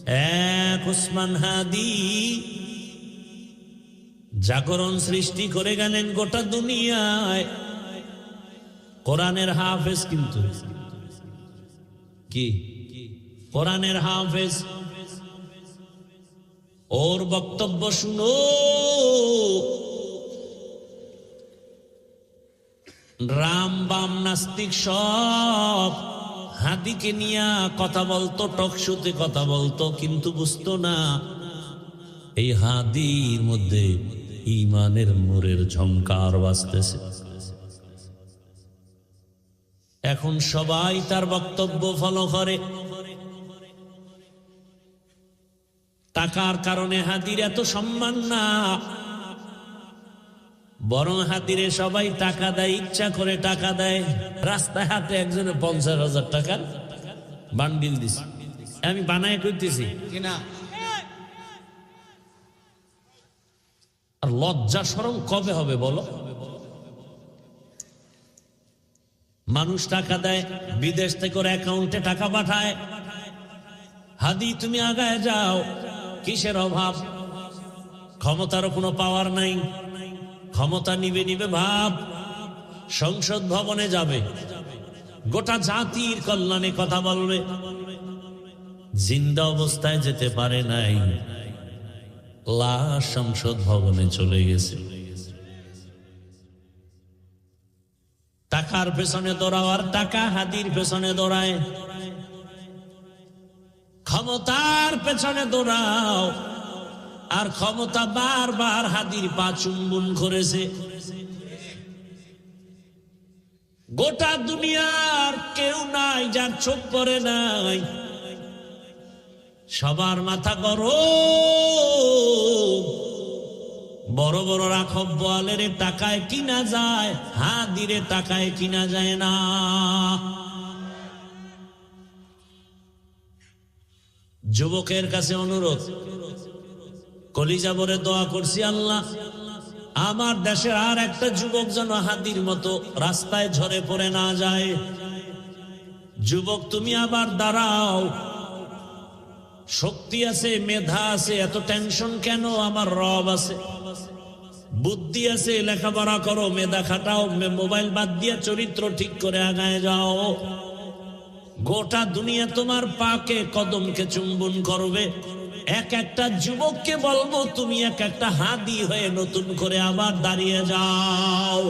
এক ওসমান হাদি জাগরণ সৃষ্টি করে গেলেন গোটা দুনিয়ায়। কোরআনের হাফেজ, কিন্তু কি কোরআনের হাফেজ। ওর বক্তব্য শুনো, রাম বাম নাস্তিক সব হাদিকে নিয়ে কথা বলতো, টকশোতে কথা বলতো, কিন্তু বুঝতো না এই হাদির মধ্যে ঈমানের নূরের ঝংকার বাজতেছে। এখন সবাই তার বক্তব্য ফলো করে। টাকার কারণে হাদির এত সম্মান না, বরং হাদিরে সবাই টাকা দেয়, ইচ্ছা করে টাকা দেয়। রাস্তায় হাতে একজনে 50,000 টাকার বান্ডিল দিছে, আমি বানায় করতেছি কিনা। আর লজ্জা শরম কবে হবে বলো? মানুষ টাকা দেয়, বিদেশ থেকে ওর অ্যাকাউন্টে টাকা পাঠায়। হাদি তুমি আগায় যাও, কিসের অভাব? ক্ষমতারও কোনো পাওয়ার নাই, ক্ষমতা নিবে নিবে ভাব। সংসদ ভবনে যাবে, গোটা জাতির কল্যাণে কথা বলবে, জিন্দা অবস্থায় যেতে পারে নাই, লাশ সংসদ ভবনে চলে গেছে। টাকার পেছনে দৌড়াও আর টাকা হাদির পেছনে দৌড়ায়। ক্ষমতার পেছনে দৌড়াও আর ক্ষমতা বারবার হাদির পা চুম্বন করেছে। গোটা দুনিয়ার কেউ নাই যার চোখ পড়ে নাই, সবার মাথা গরম। বড় বড় রাখব বোয়ালের টাকায় কিনা যায়, হাদিরে টাকায় কিনা যায় না। যুবকের কাছে অনুরোধ, কলিজা ভরে দোয়া করছি, আল্লাহ আমার দেশের আর একটা যুবক যেন হাদির মতো রাস্তায় ঝরে পড়ে না যায়। যুবক তুমি আবার দাঁড়াও, শক্তি আছে, মেধা আছে, এত টেনশন কেন? আমার রব আছে, বুদ্ধি আছে, লেখাপড়া করো, মেধা খাটাও, মোবাইল বাদ দিয়ে চরিত্র ঠিক করে আগায় যাও। গোটা দুনিয়া তোমার পাকে কদমকে চুম্বন করবে। এক একটা যুবককে বলবো তুমি এক একটা হাদি হয়ে নতুন করে আবার দাঁড়িয়ে যাও।